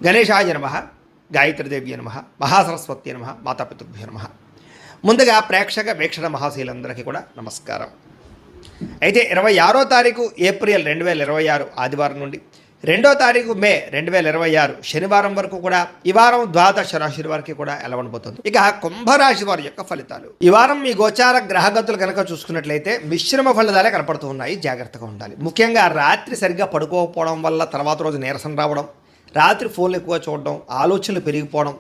గణేశాయ నమ, గాయత్రీదేవ్య నమ, మహాసరస్వతి నమ, మాతాపితృభ్యో నమ. ముందుగా ప్రేక్షక వీక్షణ మహాశీలందరికీ కూడా నమస్కారం. అయితే 26వ తారీఖు ఏప్రిల్ 2026 ఆదివారం నుండి 2వ తారీఖు మే 2026 శనివారం వరకు కూడా ఈ వారం ద్వాదశ రాశి వారికి కూడా ఎలా ఉండబోతుంది. ఇక కుంభరాశి వారి యొక్క ఫలితాలు. ఈ వారం మీ గోచార గ్రహగతులు కనుక చూసుకున్నట్లయితే మిశ్రమ ఫలితాలే కనపడుతూ ఉన్నాయి. జాగ్రత్తగా ఉండాలి. ముఖ్యంగా రాత్రి సరిగ్గా పడుకోకపోవడం వల్ల తర్వాత రోజు నీరసం రావడం, రాత్రి ఫోన్లు ఎక్కువ చూడడం, ఆలోచనలు పెరిగిపోవడం,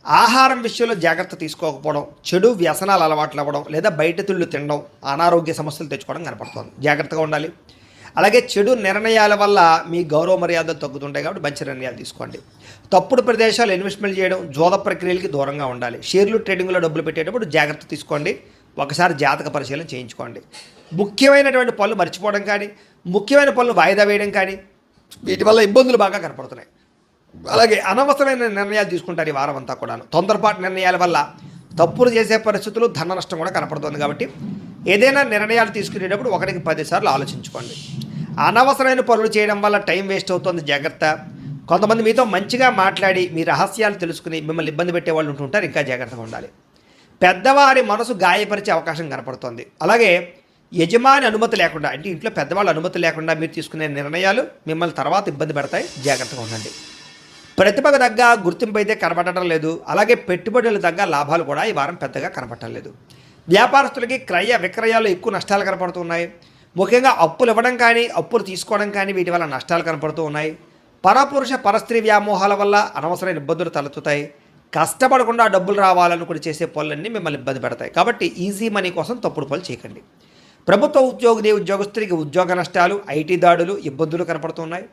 ఆహారం విషయంలో జాగ్రత్త తీసుకోకపోవడం, చెడు వ్యసనాలు అలవాట్లు అవ్వడం, లేదా బయట తిళ్ళు తినడం, అనారోగ్య సమస్యలు తెచ్చుకోవడం కనపడుతుంది. జాగ్రత్తగా ఉండాలి. అలాగే చెడు నిర్ణయాల వల్ల మీ గౌరవ మర్యాదలు తగ్గుతుంటాయి కాబట్టి మంచి నిర్ణయాలు తీసుకోండి. తప్పుడు ప్రదేశాలు ఇన్వెస్ట్మెంట్ చేయడం, జోద ప్రక్రియలకి దూరంగా ఉండాలి. షేర్లు ట్రేడింగ్లో డబ్బులు పెట్టేటప్పుడు జాగ్రత్త తీసుకోండి. ఒకసారి జాతక పరిశీలన చేయించుకోండి. ముఖ్యమైనటువంటి పనులు మర్చిపోవడం కానీ, ముఖ్యమైన పనులు వాయిదా వేయడం కానీ, వీటి వల్ల ఇబ్బందులు బాగా కనపడుతున్నాయి. అలాగే అనవసరమైన నిర్ణయాలు తీసుకుంటారు ఈ వారం అంతా కూడా. తొందరపాటు నిర్ణయాల వల్ల తప్పులు చేసే పరిస్థితులు, ధన నష్టం కూడా కనపడుతుంది. కాబట్టి ఏదైనా నిర్ణయాలు తీసుకునేటప్పుడు 1కి 10 సార్లు ఆలోచించుకోండి. అనవసరమైన పనులు చేయడం వల్ల టైం వేస్ట్ అవుతుంది. జాగ్రత్త. కొంతమంది మీతో మంచిగా మాట్లాడి మీ రహస్యాలు తెలుసుకుని మిమ్మల్ని ఇబ్బంది పెట్టే వాళ్ళు ఉంటుంటారు. ఇంకా జాగ్రత్తగా ఉండాలి. పెద్దవారి మనసు గాయపరిచే అవకాశం కనపడుతుంది. అలాగే యజమాని అనుమతి లేకుండా, అంటే ఇంట్లో పెద్దవాళ్ళ అనుమతి లేకుండా మీరు తీసుకునే నిర్ణయాలు మిమ్మల్ని తర్వాత ఇబ్బంది పెడతాయి. జాగ్రత్తగా ఉండండి. ప్రతిభకు తగ్గ గుర్తింపు అయితే కనపడటం లేదు. అలాగే పెట్టుబడులు తగ్గ లాభాలు కూడా ఈ వారం పెద్దగా కనపడటం లేదు. వ్యాపారస్తులకి క్రయ విక్రయాలు ఎక్కువ నష్టాలు కనపడుతున్నాయి. ముఖ్యంగా అప్పులు ఇవ్వడం కానీ, అప్పులు తీసుకోవడం కానీ వీటి వల్ల నష్టాలు కనపడుతూ ఉన్నాయి. పరపురుష పరస్త్రీ వ్యామోహాల వల్ల అనవసరమైన ఇబ్బందులు తలెత్తుతాయి. కష్టపడకుండా డబ్బులు రావాలనుకుని చేసే పనులన్నీ మిమ్మల్ని ఇబ్బంది పెడతాయి. కాబట్టి ఈజీ మనీ కోసం తప్పుడు పనులు చేయకండి. ప్రభుత్వ ఉద్యోగస్తులకి ఉద్యోగ నష్టాలు, ఐటీ దాడులు, ఇబ్బందులు కనపడుతున్నాయి.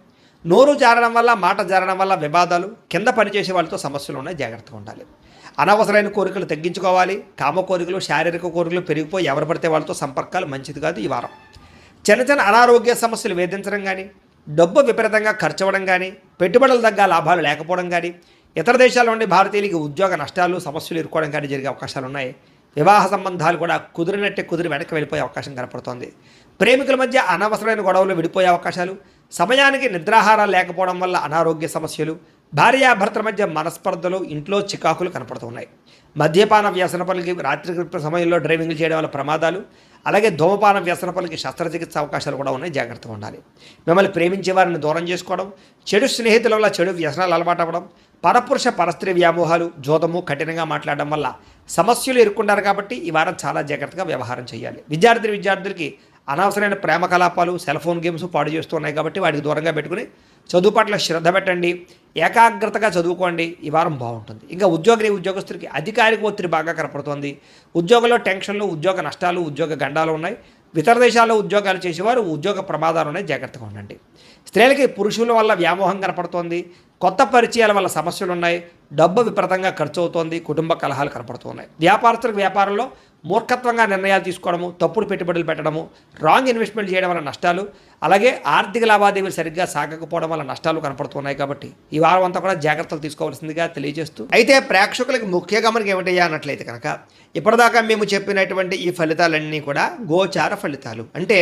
నోరు జారడం వల్ల, మాట జారడం వల్ల వివాదాలు, కింద పనిచేసే వాళ్ళతో సమస్యలు ఉన్నాయి. జాగ్రత్తగా ఉండాలి. అనవసరమైన కోరికలు తగ్గించుకోవాలి. కామ కోరికలు, శారీరక కోరికలు పెరిగిపోయి ఎవరు పడితే వాళ్ళతో సంపర్కాలు మంచిది కాదు. ఈ వారం చిన్న అనారోగ్య సమస్యలు వేధించడం కానీ, డబ్బు విపరీతంగా ఖర్చు అవ్వడం కానీ, పెట్టుబడుల తగ్గ లాభాలు లేకపోవడం కానీ, ఇతర దేశాల నుండి భారతీయులకి ఉద్యోగ నష్టాలు, సమస్యలు ఎదుర్కోవడం కానీ జరిగే అవకాశాలు ఉన్నాయి. వివాహ సంబంధాలు కూడా కుదిరి వెనక్కి వెళ్ళిపోయే అవకాశం కనపడుతోంది. ప్రేమికుల మధ్య అనవసరమైన గొడవలు విడిపోయే అవకాశాలు, సమయానికి నిద్రాహారాలు లేకపోవడం వల్ల అనారోగ్య సమస్యలు, భార్యాభర్తల మధ్య మనస్పర్ధలు, ఇంట్లో చికాకులు కనపడుతున్నాయి. మద్యపాన వ్యసన పనులకి, రాత్రి సమయంలో డ్రైవింగ్ చేయడం వల్ల ప్రమాదాలు, అలాగే ధూమపాన వ్యసన పనులకి శస్త్రచికిత్స అవకాశాలు కూడా ఉన్నాయి. జాగ్రత్తగా ఉండాలి. మిమ్మల్ని ప్రేమించే వారిని దూరం చేసుకోవడం, చెడు స్నేహితుల వల్ల చెడు వ్యసనాలు అలవాటు అవ్వడం, పరపురుష పరస్త్రీ వ్యామోహాలు, జోదము, కఠినంగా మాట్లాడడం వల్ల సమస్యలు ఎదుర్కొంటారు. కాబట్టి ఈ వారం చాలా జాగ్రత్తగా వ్యవహారం చేయాలి. విద్యార్థులకి అనవసరమైన ప్రేమ కలాపాలు, సెల్ ఫోన్ గేమ్స్ పాడు చేస్తున్నాయి. కాబట్టి వాటికి దూరంగా పెట్టుకుని చదువు పట్ల శ్రద్ధ పెట్టండి. ఏకాగ్రతగా చదువుకోండి. ఈ వారం బాగుంటుంది. ఇంకా ఉద్యోగస్తులకి అధికారిక ఒత్తిడి బాగా కనపడుతుంది. ఉద్యోగంలో టెన్షన్లు, ఉద్యోగ నష్టాలు, ఉద్యోగ గండాలు ఉన్నాయి. ఇతర దేశాల్లో ఉద్యోగాలు చేసేవారు ఉద్యోగ ప్రమాదాలు ఉన్నాయి. జాగ్రత్తగా ఉండండి. స్త్రీలకి పురుషుల వల్ల వ్యామోహం కనపడుతోంది. కొత్త పరిచయాల వల్ల సమస్యలు ఉన్నాయి. డబ్బు విపరీతంగా ఖర్చు అవుతోంది. కుటుంబ కలహాలు కనపడుతున్నాయి. వ్యాపారస్తులకు వ్యాపారంలో మూర్ఖత్వంగా నిర్ణయాలు తీసుకోవడము, తప్పుడు పెట్టుబడులు పెట్టడము, రాంగ్ ఇన్వెస్ట్మెంట్ చేయడం వల్ల నష్టాలు, అలాగే ఆర్థిక లావాదేవీలు సరిగ్గా సాగకపోవడం వల్ల నష్టాలు కనపడుతున్నాయి. కాబట్టి ఈ వారం అంతా కూడా జాగ్రత్తలు తీసుకోవాల్సిందిగా తెలియజేస్తూ, అయితే ప్రేక్షకులకి ముఖ్య గమనిక ఏమిటయ్యా అన్నట్లయితే కనుక ఇప్పటిదాకా మేము చెప్పినటువంటి ఈ ఫలితాలన్నీ కూడా గోచార ఫలితాలు. అంటే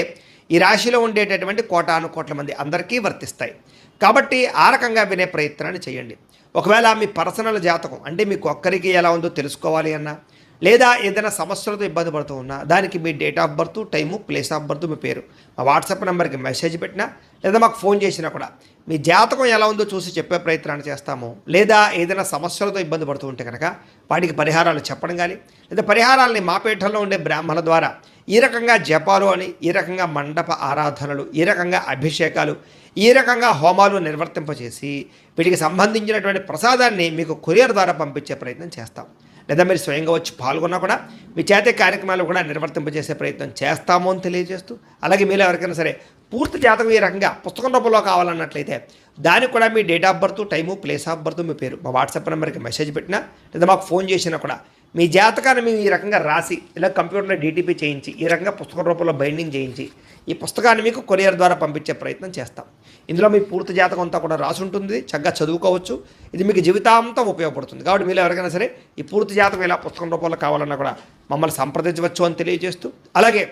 ఈ రాశిలో ఉండేటటువంటి కోటాను మంది అందరికీ వర్తిస్తాయి. కాబట్టి ఆ రకంగా వినే ప్రయత్నాన్ని చేయండి. ఒకవేళ మీ పర్సనల్ జాతకం, అంటే మీకు ఒక్కరికి ఎలా ఉందో తెలుసుకోవాలి అన్నా, లేదా ఏదైనా సమస్యలతో ఇబ్బంది పడుతూ ఉన్నా, దానికి మీ date of birth, time, place of birth, మీ పేరు మా వాట్సాప్ నెంబర్కి మెసేజ్ పెట్టినా, లేదా మాకు ఫోన్ చేసినా కూడా మీ జాతకం ఎలా ఉందో చూసి చెప్పే ప్రయత్నాన్ని చేస్తాము. లేదా ఏదైనా సమస్యలతో ఇబ్బంది పడుతూ ఉంటే కనుక వాటికి పరిహారాలు చెప్పడం కానీ, లేదా పరిహారాలని మా పీఠంలో ఉండే బ్రాహ్మణుల ద్వారా ఈ రకంగా జపాలు అని, ఈ రకంగా మండప ఆరాధనలు, ఈ రకంగా అభిషేకాలు, ఈ రకంగా హోమాలు నిర్వర్తింపచేసి వీటికి సంబంధించినటువంటి ప్రసాదాన్ని మీకు కొరియర్ ద్వారా పంపించే ప్రయత్నం చేస్తాం. లేదా మీరు స్వయంగా వచ్చి పాల్గొన్నా కూడా మీ చేతే కార్యక్రమాలు కూడా నిర్వర్తింపజేసే ప్రయత్నం చేస్తాము అని తెలియజేస్తూ, అలాగే మీరు ఎవరికైనా సరే పూర్తి జాతకం ఈ రకంగా పుస్తకం రూపంలో కావాలన్నట్లయితే దానికి కూడా మీ date of birth, time, place of birth, మీ పేరు మా వాట్సాప్ నెంబర్కి మెసేజ్ పెట్టినా, లేదా మాకు ఫోన్ చేసినా కూడా మీ జాతకాన్ని మేము ఈ రకంగా రాసి, ఇలా కంప్యూటర్లో డీటీపీ చేయించి, ఈ రకంగా పుస్తకం రూపంలో బైండింగ్ చేయించి ఈ పుస్తకాన్ని మీకు కొరియర్ ద్వారా పంపించే ప్రయత్నం చేస్తాం. ఇందులో మీ పూర్తి జాతకం అంతా కూడా రాసి ఉంటుంది. చక్కగా చదువుకోవచ్చు. ఇది మీకు జీవితాంతం ఉపయోగపడుతుంది. కాబట్టి మీరు ఎవరికైనా సరే ఈ పూర్తి జాతకం ఇలా పుస్తకం రూపంలో కావాలన్నా కూడా మమ్మల్ని సంప్రదించవచ్చు అని తెలియజేస్తూ, అలాగే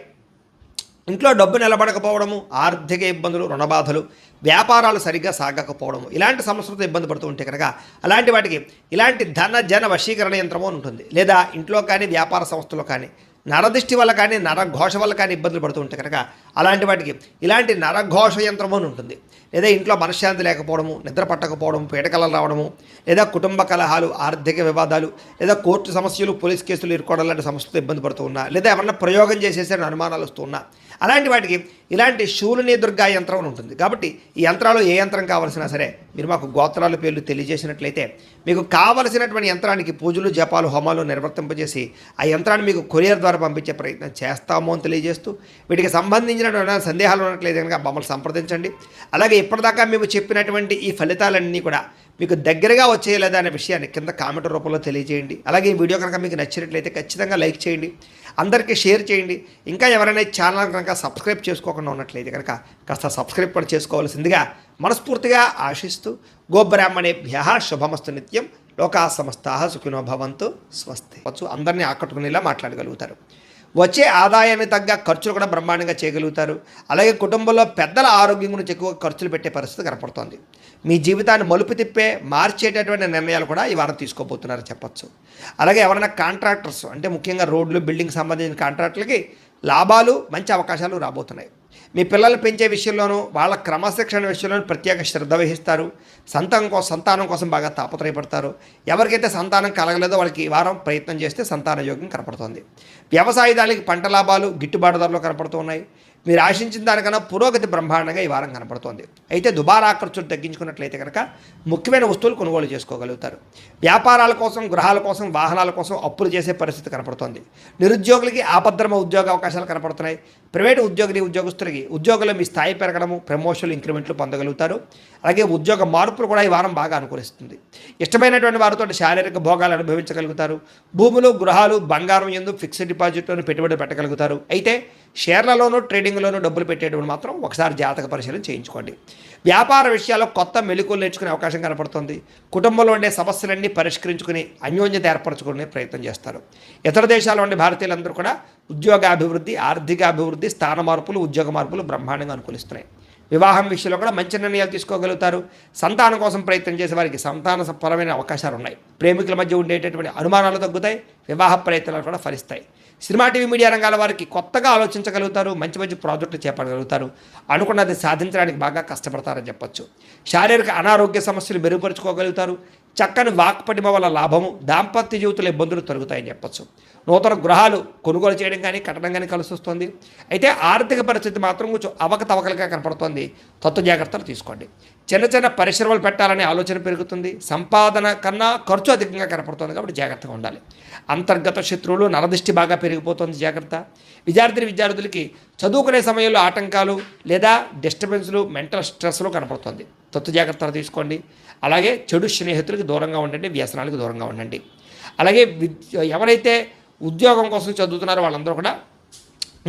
ఇంట్లో డబ్బు నిలబడకపోవడము, ఆర్థిక ఇబ్బందులు, రుణబాధలు, వ్యాపారాలు సరిగ్గా సాగకపోవడము, ఇలాంటి సమస్యలతో ఇబ్బంది పడుతూ ఉంటే కనుక అలాంటి వాటికి ఇలాంటి ధన జన వశీకరణ యంత్రము అని ఉంటుంది. లేదా ఇంట్లో కానీ వ్యాపార సంస్థలో కానీ నరదిష్టి వల్ల కానీ నరఘోష వల్ల కానీ ఇబ్బందులు పడుతూ ఉంటే కనుక అలాంటి వాటికి ఇలాంటి నరఘోష యంత్రము అని ఉంటుంది. లేదా ఇంట్లో మనశ్శాంతి లేకపోవడము, నిద్ర పట్టకపోవడము, పీడకలలు రావడము, లేదా కుటుంబ కలహాలు, ఆర్థిక వివాదాలు, లేదా కోర్టు సమస్యలు, పోలీస్ కేసులు ఇరుకోవడం లాంటి సమస్యలతో ఇబ్బంది పడుతూ ఉన్నా, లేదా ఎవరన్నా ప్రయోగం చేసేసే అనుమానాలు వస్తూ ఉన్నా అలాంటి వాటికి ఇలాంటి శూలిని దుర్గా యంత్రం అని ఉంటుంది. కాబట్టి ఈ యంత్రాలు ఏ యంత్రం కావాల్సినా సరే మీరు మాకు గోత్రాల పేర్లు తెలియజేసినట్లయితే మీకు కావలసినటువంటి యంత్రానికి పూజలు, జపాలు, హోమాలు నిర్వర్తింపజేసి ఆ యంత్రాన్ని మీకు కొరియర్ ద్వారా పంపించే ప్రయత్నం చేస్తాము అని తెలియజేస్తూ వీటికి సంబంధించినటువంటి సందేహాలు ఉన్నట్లయితే కనుక మమ్మల్ని సంప్రదించండి. అలాగే ఇప్పటిదాకా మేము చెప్పినటువంటి ఈ ఫలితాలన్నీ కూడా మీకు దగ్గరగా వచ్చేయలేదా అనే విషయాన్ని కింద కామెంట్ రూపంలో తెలియజేయండి. అలాగే ఈ వీడియో కనుక మీకు నచ్చినట్లయితే ఖచ్చితంగా లైక్ చేయండి, అందరికీ షేర్ చేయండి. ఇంకా ఎవరైనా ఛానల్ కనుక సబ్స్క్రైబ్ చేసుకోకుండా ఉన్నట్లయితే కనుక కాస్త సబ్స్క్రైబ్ కూడా చేసుకోవాల్సిందిగా మనస్ఫూర్తిగా ఆశిస్తూ గోబ్రాహ్మణేభ్యః శుభమస్తు నిత్యం, లోకా సమస్తాః సుఖినో భవంతు, స్వస్తి. అందరినీ ఆకట్టుకునేలా మాట్లాడగలుగుతారు. వచ్చే ఆదాయాన్ని తగ్గ ఖర్చులు కూడా బ్రహ్మాండంగా చేయగలుగుతారు. అలాగే కుటుంబంలో పెద్దల ఆరోగ్యం గురించి ఎక్కువ ఖర్చులు పెట్టే పరిస్థితి కనపడుతోంది. మీ జీవితాన్ని మలుపు తిప్పే మార్చేటటువంటి నిర్ణయాలు కూడా ఈ వారం తీసుకోబోతున్నారని చెప్పచ్చు. అలాగే ఎవరైనా కాంట్రాక్టర్స్ అంటే ముఖ్యంగా రోడ్లు, బిల్డింగ్ సంబంధించిన కాంట్రాక్టులకి లాభాలు, మంచి అవకాశాలు రాబోతున్నాయి. మీ పిల్లలు పెంచే విషయంలోనూ వాళ్ళ క్రమశిక్షణ విషయంలోనూ ప్రత్యేక శ్రద్ధ వహిస్తారు. సంతానం కోసం బాగా తాపత్రయపడతారు. ఎవరికైతే సంతానం కలగలేదో వాళ్ళకి ఈ వారం ప్రయత్నం చేస్తే సంతాన యోగం కనపడుతుంది. వ్యవసాయదానికి పంట లాభాలు గిట్టుబాటు ధరలు కనపడుతూ ఉన్నాయి. మీరు ఆశించిన దానికన్నా పురోగతి బ్రహ్మాండంగా ఈ వారం కనపడుతోంది. అయితే దుబారా ఖర్చులు తగ్గించుకున్నట్లయితే కనుక ముఖ్యమైన వస్తువులు కొనుగోలు చేసుకోగలుగుతారు. వ్యాపారాల కోసం, గృహాల కోసం, వాహనాల కోసం అప్పులు చేసే పరిస్థితి కనపడుతోంది. నిరుద్యోగులకి ఆపద్రమ ఉద్యోగ అవకాశాలు కనపడుతున్నాయి. ప్రైవేటు ఉద్యోగులకి ఉద్యోగులు మీ స్థాయి పెరగడము, ప్రమోషన్లు, ఇంక్రిమెంట్లు పొందగలుగుతారు. అలాగే ఉద్యోగ మార్పులు కూడా ఈ వారం బాగా అనుకూలిస్తుంది. ఇష్టమైనటువంటి వారితో శారీరక భోగాలు అనుభవించగలుగుతారు. భూములు, గృహాలు, బంగారం యందు ఫిక్స్డ్ డిపాజిట్లోనూ పెట్టుబడి పెట్టగలుగుతారు. అయితే షేర్లలోనూ, ట్రేడింగ్లోనూ డబ్బులు పెట్టేటప్పుడు మాత్రం ఒకసారి జాతక పరిశీలన చేయించుకోండి. వ్యాపార విషయాల్లో కొత్త మెళుకువలు నేర్చుకునే అవకాశం కనపడుతుంది. కుటుంబంలో ఉండే సమస్యలన్నీ పరిష్కరించుకుని అన్యోన్యత ఏర్పరచుకునే ప్రయత్నం చేస్తారు. ఇతర దేశాల్లో ఉండే భారతీయులందరూ కూడా ఉద్యోగాభివృద్ధి, ఆర్థిక అభివృద్ధి, స్థాన మార్పులు, ఉద్యోగ మార్పులు బ్రహ్మాండంగా అనుకూలిస్తున్నాయి. వివాహం విషయంలో కూడా మంచి నిర్ణయాలు తీసుకోగలుగుతారు. సంతానం కోసం ప్రయత్నం చేసే వారికి సంతానపరమైన అవకాశాలు ఉన్నాయి. ప్రేమికుల మధ్య ఉండేటటువంటి అనుమానాలు తగ్గుతాయి. వివాహ ప్రయత్నాలు కూడా ఫలిస్తాయి. సినిమా, టీవీ, మీడియా రంగాల వారికి కొత్తగా ఆలోచించగలుగుతారు. మంచి మంచి ప్రాజెక్టులు చేపట్టగలుగుతారు. అనుకున్నది సాధించడానికి బాగా కష్టపడతారని చెప్పొచ్చు. శారీరక అనారోగ్య సమస్యలు మెరుగుపరుచుకోగలుగుతారు. చక్కని వాక్పటిమ వల్ల లాభము, దాంపత్య జీవితంలో ఇబ్బందులు తొలగుతాయని చెప్పొచ్చు. నూతన గృహాలు కొనుగోలు చేయడం కానీ, కట్టడం కానీ కలిసి వస్తుంది. అయితే ఆర్థిక పరిస్థితి మాత్రం కొంచెం అవకతవకలుగా కనపడుతోంది. తత్వ జాగ్రత్తలు తీసుకోండి. చిన్న చిన్న పరిశ్రమలు పెట్టాలనే ఆలోచన పెరుగుతుంది. సంపాదన కన్నా ఖర్చు అధికంగా కనపడుతుంది. కాబట్టి జాగ్రత్తగా ఉండాలి. అంతర్గత శత్రువులు, నరదృష్టి బాగా పెరిగిపోతుంది. జాగ్రత్త. విద్యార్థులకి చదువుకునే సమయంలో ఆటంకాలు లేదా డిస్టర్బెన్స్లు, మెంటల్ స్ట్రెస్లు కనపడుతుంది. తత్వ జాగ్రత్తలు తీసుకోండి. అలాగే చెడు స్నేహితులకు దూరంగా ఉండండి. వ్యసనాలకు దూరంగా ఉండండి. అలాగే ఎవరైతే ఉద్యోగం కోసం చదువుతున్నారో వాళ్ళందరూ కూడా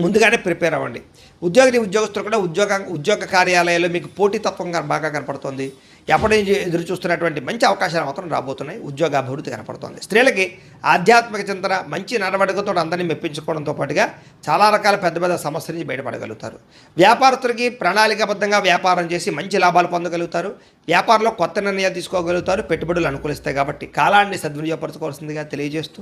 ముందుగానే ప్రిపేర్ అవ్వండి. ఉద్యోగస్తులు కూడా ఉద్యోగ కార్యాలయాల్లో మీకు పోటీతత్వం బాగా కనపడుతుంది. ఎప్పటి నుంచి ఎదురు చూస్తున్నటువంటి మంచి అవకాశాలు మాత్రం రాబోతున్నాయి. ఉద్యోగ అభివృద్ధి కనపడుతుంది. స్త్రీలకి ఆధ్యాత్మిక చింతన, మంచి నడవడికతో అందరినీ మెప్పించుకోవడంతో పాటుగా చాలా రకాల పెద్ద పెద్ద సమస్యల నుంచి బయటపడగలుగుతారు. వ్యాపారస్తులకి ప్రణాళికాబద్ధంగా వ్యాపారం చేసి మంచి లాభాలు పొందగలుగుతారు. వ్యాపారంలో కొత్త నిర్ణయాలు తీసుకోగలుగుతారు. పెట్టుబడులు అనుకూలిస్తాయి. కాబట్టి కాలాన్ని సద్వినియోగపరచుకోవాల్సిందిగా తెలియజేస్తూ